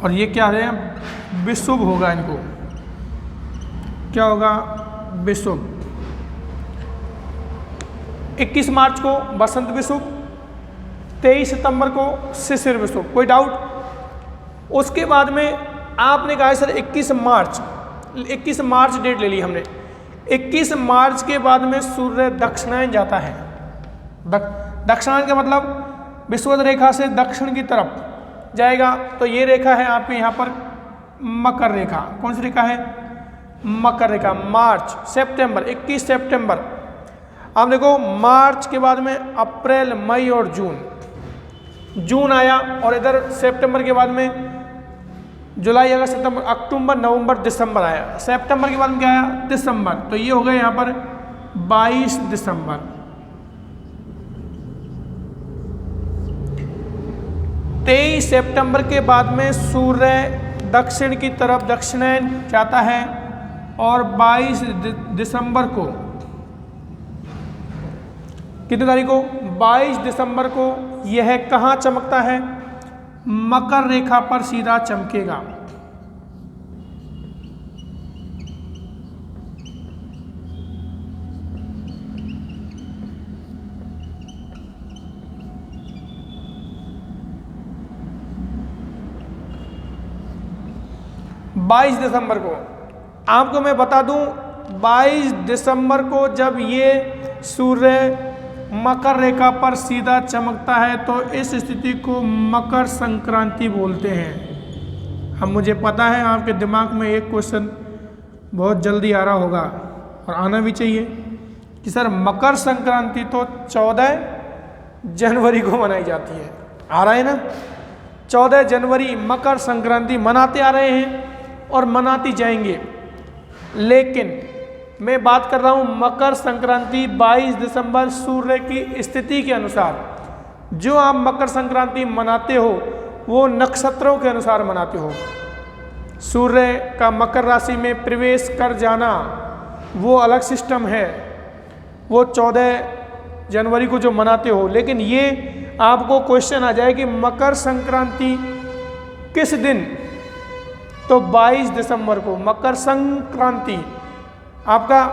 A: और ये क्या है? विषुव होगा। इनको क्या होगा? विषुव। 21 मार्च को बसंत विषुव, 23 सितंबर को शिशिर विषुव। कोई डाउट? उसके बाद में आपने कहा सर 21 मार्च डेट ले ली हमने। 21 मार्च के बाद में सूर्य दक्षिणायन जाता है। दक्षिणायन का मतलब विषुवत रेखा से दक्षिण की तरफ जाएगा। तो ये रेखा है आपके यहाँ पर मकर रेखा। कौन सी रेखा है? मकर रेखा। मार्च, सितंबर, 21 सितंबर। अब देखो, मार्च के बाद में अप्रैल, मई और जून आया, और इधर सितंबर के बाद में जुलाई, अगस्त, सितंबर, अक्टूबर, नवंबर, दिसंबर आया। सितंबर के बाद में क्या आया? दिसंबर। तो ये हो गए यहाँ पर 22 दिसंबर। 23 सितंबर के बाद में सूर्य दक्षिण की तरफ दक्षिणायन जाता है, और 22 दिसंबर को, कितनी तारीख को? 22 दिसंबर को यह कहाँ चमकता है? मकर रेखा पर सीधा चमकेगा। बाईस दिसंबर को आपको मैं बता दूं, 22 दिसंबर को जब ये सूर्य मकर रेखा पर सीधा चमकता है तो इस स्थिति को मकर संक्रांति बोलते हैं। अब मुझे पता है आपके दिमाग में एक क्वेश्चन बहुत जल्दी आ रहा होगा, और आना भी चाहिए, कि सर मकर संक्रांति तो 14 जनवरी को मनाई जाती है। आ रहा है ना? 14 जनवरी मकर संक्रांति मनाते आ रहे हैं और मनाती जाएंगे। लेकिन मैं बात कर रहा हूँ मकर संक्रांति 22 दिसंबर सूर्य की स्थिति के अनुसार। जो आप मकर संक्रांति मनाते हो वो नक्षत्रों के अनुसार मनाते हो। सूर्य का मकर राशि में प्रवेश कर जाना वो अलग सिस्टम है, वो 14 जनवरी को जो मनाते हो। लेकिन ये आपको क्वेश्चन आ जाए कि मकर संक्रांति किस दिन, तो 22 दिसंबर को मकर संक्रांति। आपका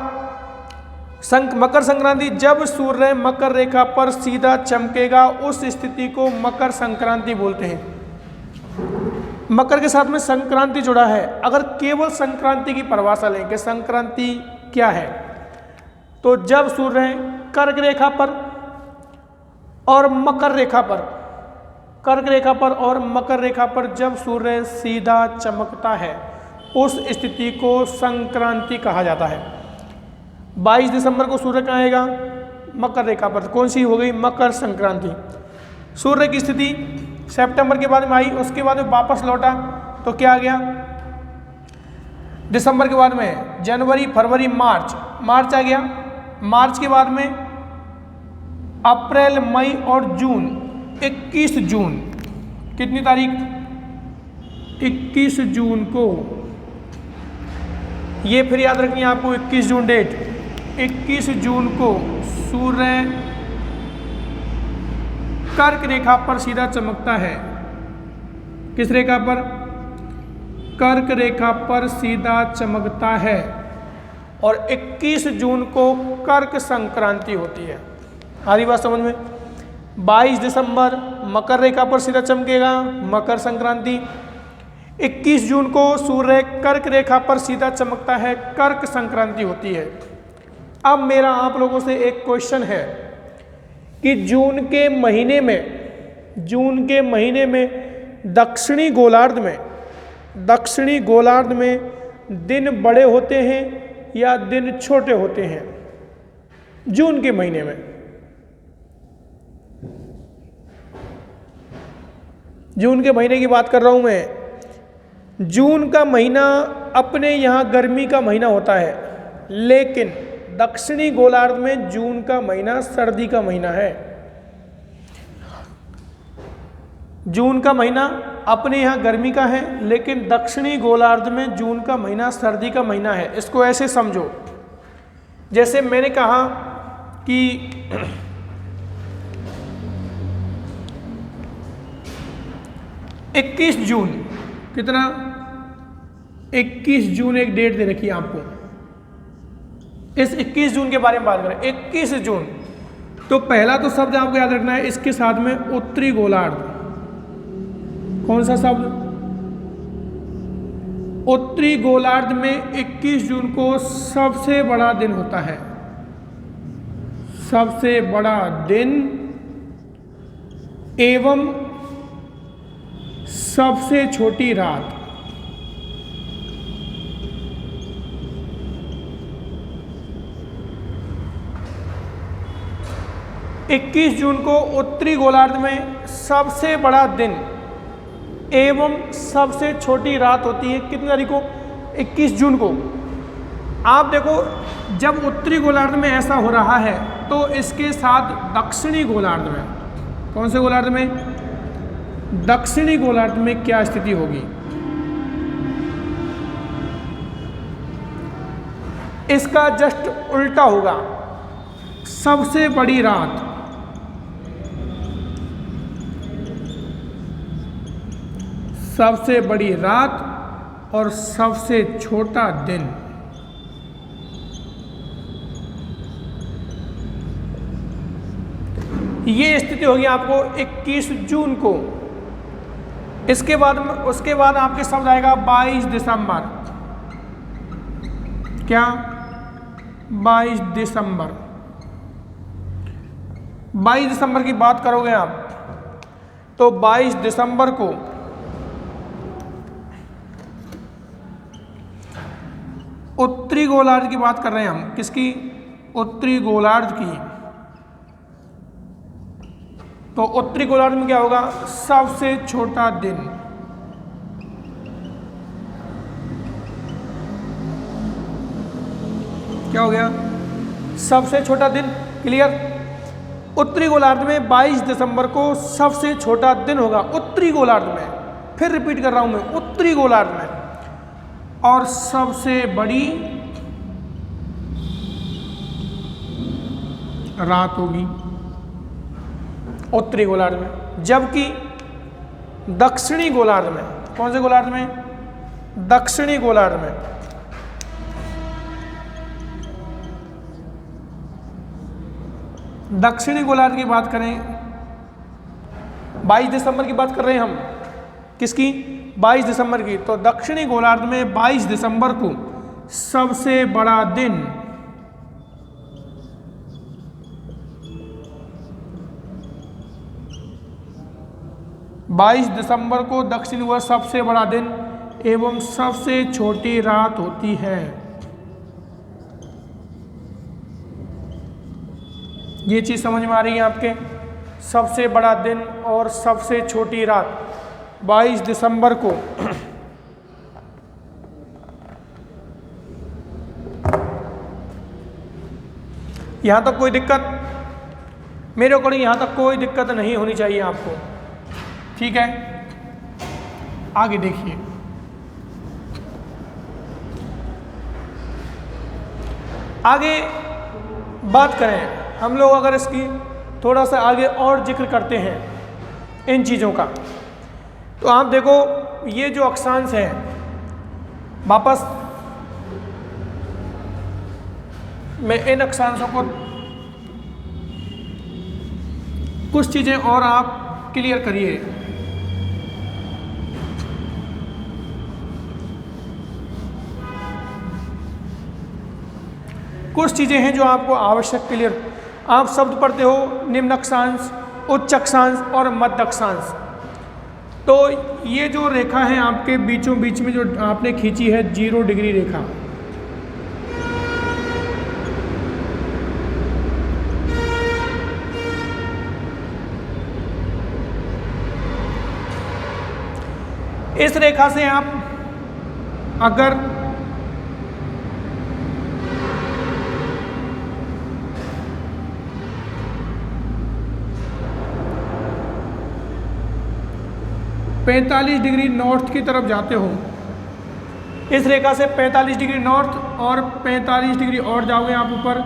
A: मकर संक्रांति जब सूर्य मकर रेखा पर सीधा चमकेगा उस स्थिति को मकर संक्रांति बोलते हैं। मकर के साथ में संक्रांति जुड़ा है। अगर केवल संक्रांति की परिभाषा लें कि संक्रांति क्या है, तो जब सूर्य कर्क रेखा पर और मकर रेखा पर, कर्क रेखा पर और मकर रेखा पर जब सूर्य सीधा चमकता है उस स्थिति को संक्रांति कहा जाता है। 22 दिसंबर को सूर्य कहाँ आएगा? मकर रेखा पर। कौन सी हो गई? मकर संक्रांति। सूर्य की स्थिति सितंबर के बाद में आई, उसके बाद में वापस लौटा तो क्या आ गया? दिसंबर के बाद में जनवरी, फरवरी, मार्च आ गया। मार्च के बाद में अप्रैल, मई और जून। 21 जून, कितनी तारीख? 21 जून को, ये फिर याद रखनी है आपको 21 जून डेट। 21 जून को सूर्य कर्क रेखा पर सीधा चमकता है। किस रेखा पर? कर्क रेखा पर सीधा चमकता है। और 21 जून को कर्क संक्रांति होती है। आधी बात समझ में? 22 दिसंबर मकर रेखा पर सीधा चमकेगा, मकर संक्रांति। 21 जून को सूर्य कर्क रेखा पर सीधा चमकता है, कर्क संक्रांति होती है। अब मेरा आप लोगों से एक क्वेश्चन है कि जून के महीने में दक्षिणी गोलार्ध में दिन बड़े होते हैं या दिन छोटे होते हैं? जून के महीने में, जून के महीने की बात कर रहा हूं मैं। जून का महीना अपने यहाँ गर्मी का महीना होता है, लेकिन दक्षिणी गोलार्ध में जून का महीना सर्दी का महीना है। जून का महीना अपने यहाँ गर्मी का है, लेकिन दक्षिणी गोलार्ध में जून का महीना सर्दी का महीना है। इसको ऐसे समझो, जैसे मैंने कहा कि 21 जून, कितना? 21 जून एक डेट दे रखी है आपको। इस 21 जून के बारे में बात करें, 21 जून, तो पहला तो शब्द आपको याद रखना है इसके साथ में उत्तरी गोलार्ध। कौन सा शब्द? उत्तरी गोलार्ध में 21 जून को सबसे बड़ा दिन होता है। सबसे बड़ा दिन एवं सबसे छोटी रात। इक्कीस जून को उत्तरी गोलार्ध में सबसे बड़ा दिन एवं सबसे छोटी रात होती है। कितनी तारीख को? 21 जून को। आप देखो, जब उत्तरी गोलार्ध में ऐसा हो रहा है तो इसके साथ दक्षिणी गोलार्ध में, कौन से गोलार्ध में? दक्षिणी गोलार्ध में क्या स्थिति होगी? इसका जस्ट उल्टा होगा। सबसे बड़ी रात, सबसे बड़ी रात और सबसे छोटा दिन। ये स्थिति होगी आपको 21 जून को। इसके बाद उसके बाद आपके शब्द आएगा 22 दिसंबर। क्या? 22 दिसंबर। 22 दिसंबर की बात करोगे आप तो 22 दिसंबर को उत्तरी गोलार्ध की बात कर रहे हैं हम। किसकी? उत्तरी गोलार्ध की। तो उत्तरी गोलार्ध में क्या होगा? सबसे छोटा दिन। क्या हो गया? सबसे छोटा दिन। क्लियर? उत्तरी गोलार्ध में 22 दिसंबर को सबसे छोटा दिन होगा। उत्तरी गोलार्ध में, फिर रिपीट कर रहा हूं मैं, उत्तरी गोलार्ध में। और सबसे बड़ी रात होगी। उत्तरी गोलार्ध में। जबकि दक्षिणी गोलार्ध में, कौन से गोलार्ध में? दक्षिणी गोलार्ध में दक्षिणी गोलार्ध की बात करें, 22 दिसंबर की बात कर रहे हैं हम, किसकी? 22 दिसंबर की। तो दक्षिणी गोलार्ध में 22 दिसंबर को सबसे बड़ा दिन 22 दिसंबर को दक्षिण गोलार्ध सबसे बड़ा दिन एवं सबसे छोटी रात होती है। ये चीज समझ में आ रही है आपके? सबसे बड़ा दिन और सबसे छोटी रात 22 दिसंबर को यहां तक कोई दिक्कत? मेरे अकॉर्डिंग यहां तक कोई दिक्कत नहीं होनी चाहिए आपको, ठीक है? आगे देखिए, आगे बात करें हम लोग, अगर इसकी थोड़ा सा आगे और जिक्र करते हैं इन चीज़ों का, तो आप देखो ये जो अक्षांश है, वापस मैं इन अक्षांशों को कुछ चीज़ें और आप क्लियर करिए। कुछ चीज़ें हैं जो आपको आवश्यक क्लियर, आप शब्द पढ़ते हो निम्न अक्षांश, उच्च अक्षांश और मध्य अक्षांश। तो ये जो रेखा है आपके बीचों बीच में जो आपने खींची है 0 डिग्री रेखा, इस रेखा से आप अगर (45 डिग्री नॉर्थ की तरफ जाते हो, इस रेखा से 45 डिग्री नॉर्थ और 45 डिग्री और जाओगे आप ऊपर,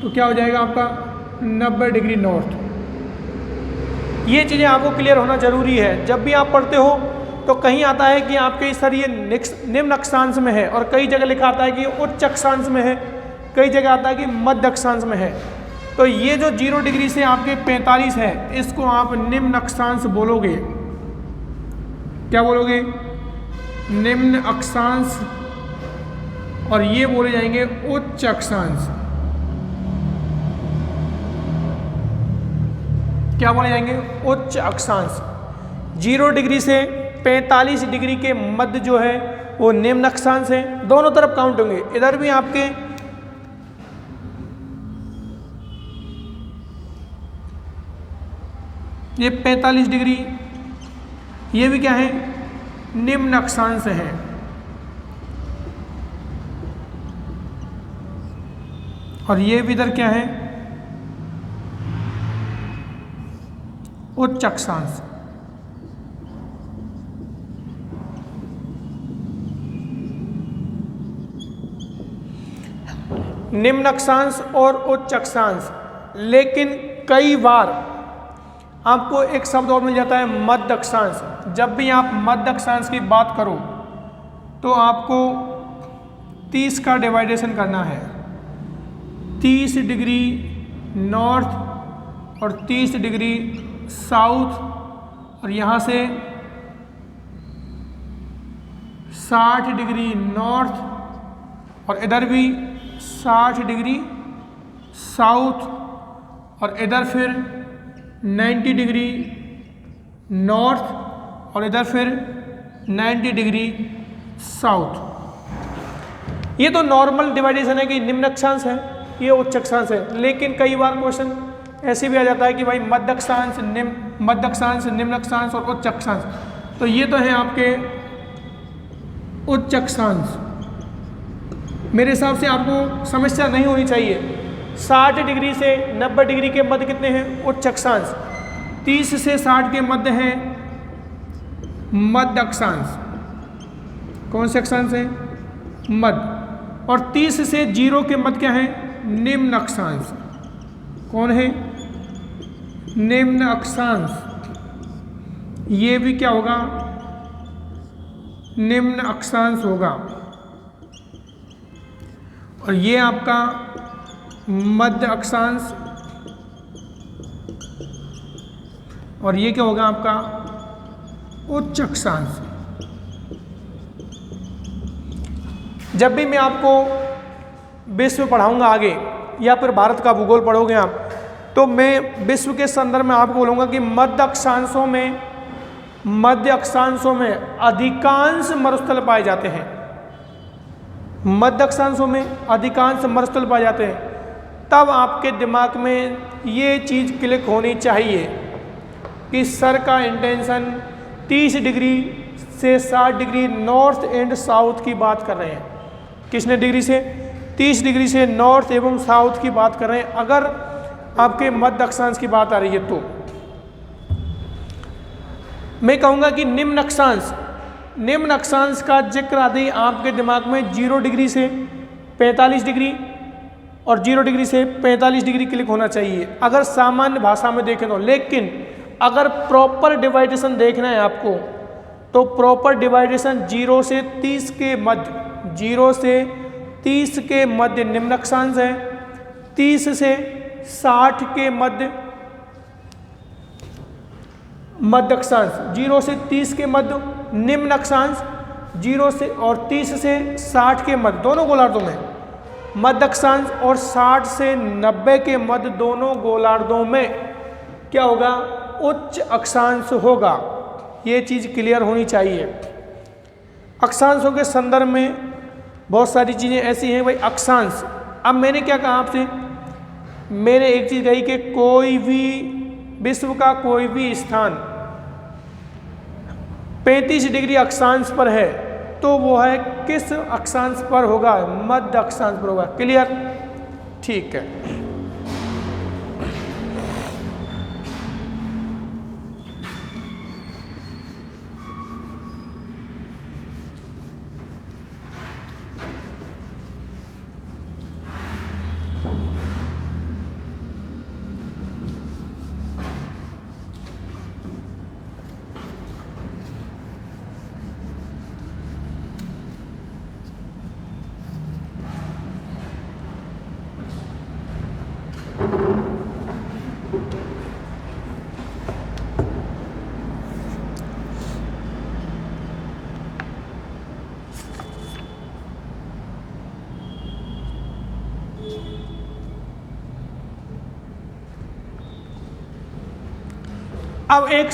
A: तो क्या हो जाएगा आपका 90 डिग्री नॉर्थ। ये चीज़ें आपको क्लियर होना जरूरी है। जब भी आप पढ़ते हो तो कहीं आता है कि आपके सर ये निम्न अक्षांश में है, और कई जगह लिखा आता है कि उच्च अक्षांश में है, कई जगह आता है कि मध्य अक्षांश में है। तो ये जो 0 डिग्री से आपके 45 है, इसको आप निम्न अक्षांश बोलोगे। क्या बोलोगे? निम्न अक्षांश। और ये बोले जाएंगे उच्च अक्षांश। क्या बोले जाएंगे? उच्च अक्षांश। 0 डिग्री से 45 डिग्री के मध्य जो है वो निम्न अक्षांश है। दोनों तरफ काउंट होंगे, इधर भी आपके ये 45 डिग्री, ये भी क्या है? निम्न अक्षांश है। और ये भी इधर क्या है? उच्च अक्षांश। निम्न अक्षांश और उच्च अक्षांश। लेकिन कई बार आपको एक शब्द और मिल जाता है, मध्य अक्षांश। जब भी आप मध्य अक्षांश की बात करो तो आपको 30 का डिवाइडेशन करना है। 30 डिग्री नॉर्थ और 30 डिग्री साउथ, और यहाँ से 60 डिग्री नॉर्थ, और इधर भी 60 डिग्री साउथ, और इधर फिर 90 डिग्री नॉर्थ, और इधर फिर 90 डिग्री साउथ। ये तो नॉर्मल डिवाइडेशन है कि निम्न अक्षांश है, ये उच्च अक्षांश है। लेकिन कई बार क्वेश्चन ऐसे भी आ जाता है कि भाई मध्य अक्षांश, निम्न अक्षांश और उच्च अक्षांश। तो ये तो है आपके उच्च अक्षांश। मेरे हिसाब से आपको समस्या नहीं होनी चाहिए। 60 डिग्री से 90 डिग्री के मध्य कितने हैं? उच्च अक्षांश। 30 से 60 के मध्य हैं मध्य अक्षांश। कौन से अक्षांश है? मध्य। और 30 से 0 के मध्य क्या है? निम्न अक्षांश। कौन है? निम्न अक्षांश, ये भी क्या होगा, निम्न अक्षांश होगा। और ये आपका मध्य अक्षांश, और ये क्या होगा आपका उच्च अक्षांश। जब भी मैं आपको विश्व पढ़ाऊंगा आगे, या फिर भारत का भूगोल पढ़ोगे आप, तो मैं विश्व के संदर्भ में आपको बोलूँगा कि मध्य अक्षांशों में अधिकांश मरुस्थल पाए जाते हैं। मध्य अक्षांशों में अधिकांश मरुस्थल पाए जाते हैं। तब आपके दिमाग में ये चीज़ क्लिक होनी चाहिए कि सर का इंटेंशन 30 डिग्री से 60 डिग्री नॉर्थ एंड साउथ की बात कर रहे हैं। किसने डिग्री से? 30 डिग्री से नॉर्थ एवं साउथ की बात कर रहे हैं। अगर आपके मध्य अक्षांश की बात आ रही है तो मैं कहूँगा कि निम्न अक्षांश का जिक्र आते ही आपके दिमाग में 0 डिग्री से 45 डिग्री और 0 डिग्री से 45 डिग्री क्लिक होना चाहिए, अगर सामान्य भाषा में देखें तो। लेकिन अगर प्रॉपर डिवाइडेशन देखना है आपको, तो प्रॉपर डिवाइडेशन 0 से 30 के मध्य निम्न अक्षांश है, 30 से 60 के मध्य अक्षांश, 0 से 30 के मध्य निम्न अक्षांश, 0 से और 30 से 60 के मध्य दोनों गोलार्धों में मध्य अक्षांश, और 60 से 90 के मध्य दोनों गोलार्धों में क्या होगा, उच्च अक्षांश होगा। ये चीज़ क्लियर होनी चाहिए। अक्षांशों के संदर्भ में बहुत सारी चीज़ें ऐसी हैं भाई। अक्षांश, अब मैंने क्या कहा आपसे, मैंने एक चीज़ कही कि कोई भी विश्व का कोई भी स्थान 35 डिग्री अक्षांश पर है तो वो है किस अक्षांश पर होगा, मध्य अक्षांश पर होगा। क्लियर? ठीक है। अब एक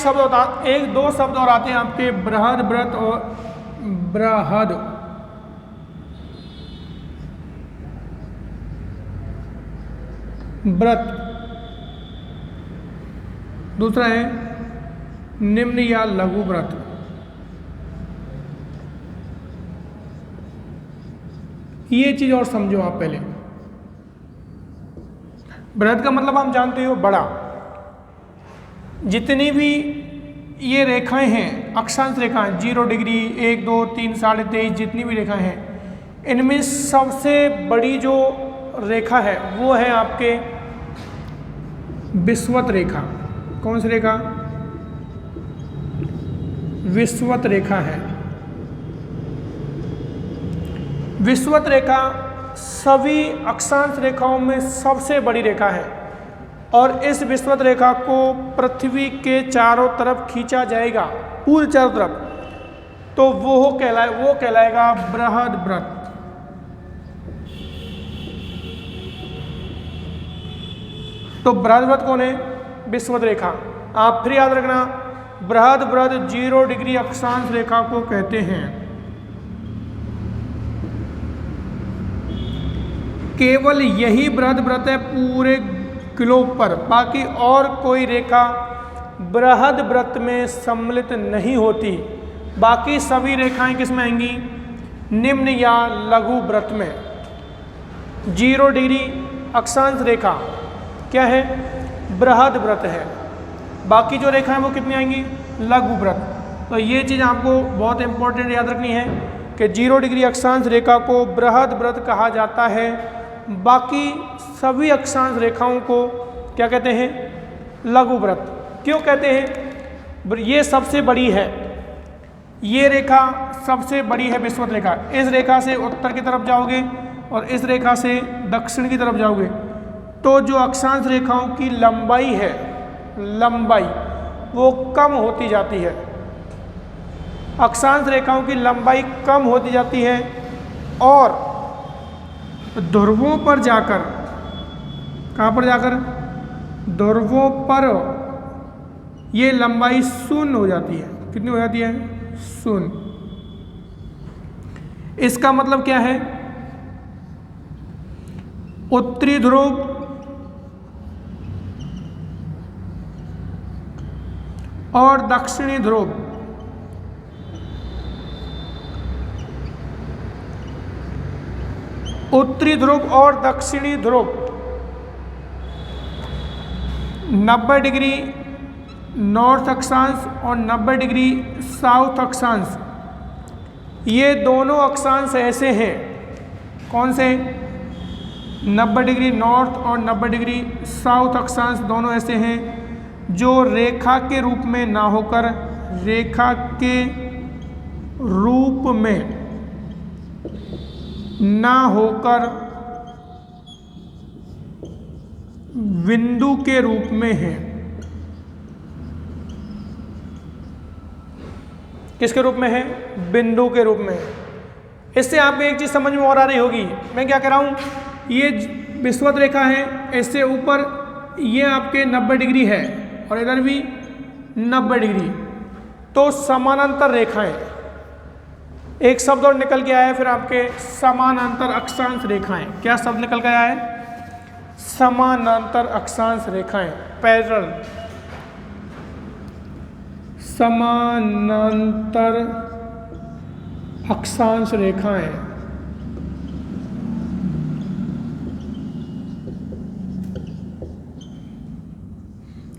A: दो शब्द और आते हैं आपके, बृहद व्रत और बृहद। व्रत, दूसरा है निम्न या लघु व्रत। ये चीज और समझो आप पहले। बृहद का मतलब हम जानते हो बड़ा। जितनी भी ये रेखाएं हैं, अक्षांश रेखाएं, 0 डिग्री, 1, 2, 3, 23.5, जितनी भी रेखाएं हैं, इनमें सबसे बड़ी जो रेखा है वो है आपके विषुवत रेखा। कौन सी रेखा? विषुवत रेखा है। विषुवत रेखा सभी अक्षांश रेखाओं में सबसे बड़ी रेखा है, और इस विषुवत रेखा को पृथ्वी के चारों तरफ खींचा जाएगा, पूरी चारों तरफ, तो वो कहलाएगा बृहद व्रत। तो बृहद व्रत कौन है? विषुवत रेखा। आप फिर याद रखना, बृहद व्रत 0 डिग्री अक्षांश रेखा को कहते हैं। केवल यही बृहद व्रत है पूरे ग्लोब पर, बाकी और कोई रेखा बृहद व्रत में सम्मिलित नहीं होती। बाकी सभी रेखाएं किस में आएंगी? निम्न या लघु व्रत में। 0 डिग्री अक्षांश रेखा क्या है? बृहद व्रत है। बाकी जो रेखाएं वो कितनी आएंगी? लघु व्रत। तो ये चीज़ आपको बहुत इंपॉर्टेंट याद रखनी है कि 0 डिग्री अक्षांश रेखा को बृहद व्रत कहा जाता है। बाकी सभी अक्षांश रेखाओं को क्या कहते हैं? लघु वृत्त। क्यों कहते हैं? ये सबसे बड़ी है, ये रेखा सबसे बड़ी है विषुवत रेखा। इस रेखा से उत्तर की तरफ जाओगे और इस रेखा से दक्षिण की तरफ जाओगे तो जो अक्षांश रेखाओं की लंबाई है, लंबाई वो कम होती जाती है। अक्षांश रेखाओं की लंबाई कम होती जाती है और ध्रुवों पर जाकर, कहाँ पर जाकर? ध्रुवों पर ये लंबाई शून्य हो जाती है। कितनी हो जाती है? शून्य। इसका मतलब क्या है? उत्तरी ध्रुव और दक्षिणी ध्रुव उत्तरी ध्रुव और दक्षिणी ध्रुव 90 डिग्री नॉर्थ अक्षांश और 90 डिग्री साउथ अक्षांश, ये दोनों अक्षांश ऐसे हैं। कौन से? 90 डिग्री नॉर्थ और 90 डिग्री साउथ अक्षांश दोनों ऐसे हैं जो रेखा के रूप में ना होकर, रेखा के रूप में ना होकर बिंदु के रूप में है। किसके रूप में है? बिंदु के रूप में। इससे आपको एक चीज समझ में और आ रही होगी। मैं क्या कह रहा हूं, ये विषुवत रेखा है, इससे ऊपर ये आपके 90 डिग्री है और इधर भी 90 डिग्री, तो समानांतर रेखाएं। एक शब्द और निकल के आया है फिर आपके, समानांतर अक्षांश रेखाएं। क्या शब्द निकल के आया है? समानांतर अक्षांश रेखाएं, पैरेलल, समानांतर अक्षांश रेखाएं।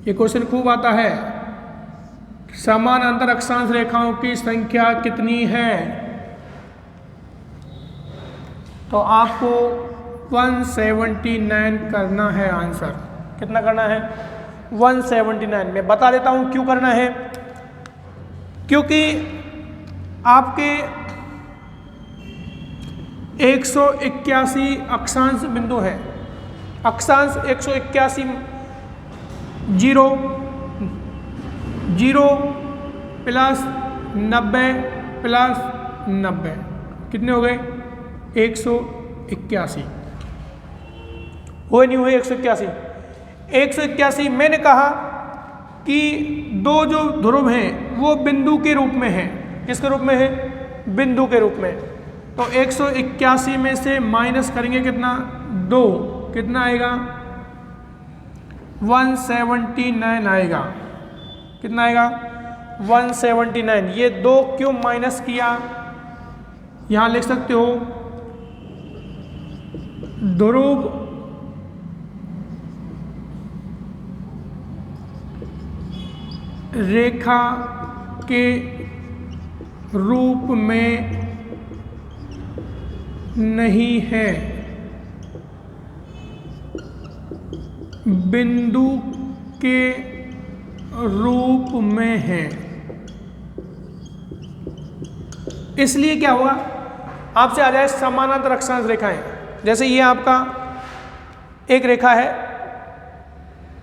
A: ये क्वेश्चन खूब आता है, समानांतर अक्षांश रेखाओं की संख्या कितनी है? तो आपको 179 करना है आंसर। कितना करना है? 179। मैं बता देता हूं क्यों करना है। क्योंकि आपके 181 अक्षांश बिंदु हैं। अक्षांश 181, 0 0 प्लस 90 प्लस 90 कितने हो गए? 181। हुए नहीं हुए? 181। 181 मैंने कहा कि दो जो ध्रुव हैं वो बिंदु के रूप में हैं। किसके रूप में है? बिंदु के रूप में। तो 181 में से माइनस करेंगे कितना? 2। कितना आएगा? 179 आएगा। कितना आएगा? 179। ये 2 क्यों माइनस किया? यहां लिख सकते हो ध्रुव रेखा के रूप में नहीं है, बिंदु के रूप में है। इसलिए क्या हुआ? आपसे आ जाए समानांतर अक्षांश रेखाएं। जैसे ये आपका एक रेखा है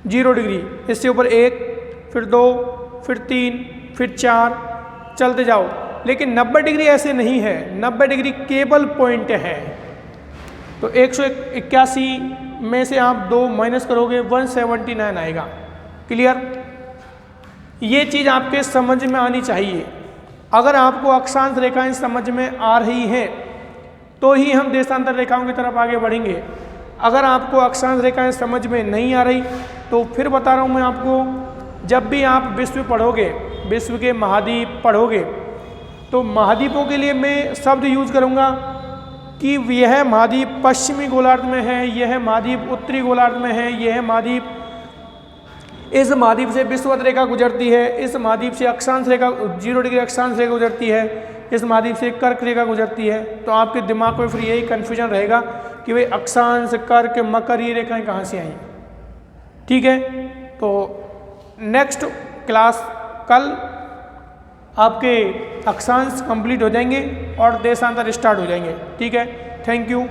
A: 0 डिग्री, इससे ऊपर 1, फिर 2, फिर 3, फिर 4, चलते जाओ। लेकिन 90 डिग्री ऐसे नहीं है, 90 डिग्री केवल पॉइंट है। तो 181 में से आप 2 माइनस करोगे 179 आएगा। क्लियर? ये चीज़ आपके समझ में आनी चाहिए। अगर आपको अक्षांश रेखाएं समझ में आ रही हैं तो ही हम देशांतर रेखाओं की तरफ आगे बढ़ेंगे। अगर आपको अक्षांश रेखाएं समझ में नहीं आ रही तो फिर बता रहा हूँ मैं आपको, जब भी आप विश्व पढ़ोगे, विश्व के महाद्वीप पढ़ोगे, तो महाद्वीपों के लिए मैं शब्द यूज करूँगा कि यह महाद्वीप पश्चिमी गोलार्ध में है, यह महाद्वीप उत्तरी गोलार्ध में है, यह महाद्वीप, इस महाद्वीप से विषुवत रेखा गुजरती है, इस महाद्वीप से अक्षांश रेखा 0 डिग्री अक्षांश रेखा गुजरती है, इस महाद्वीप से कर्क रेखा गुजरती है। तो आपके दिमाग में फिर यही कन्फ्यूजन रहेगा कि भाई अक्षांश, कर्क, मकर, ये रेखाएं कहाँ से आई। ठीक है, तो नेक्स्ट क्लास कल आपके अक्षांश कंप्लीट हो जाएंगे और देशांतर स्टार्ट हो जाएंगे। ठीक है, थैंक यू।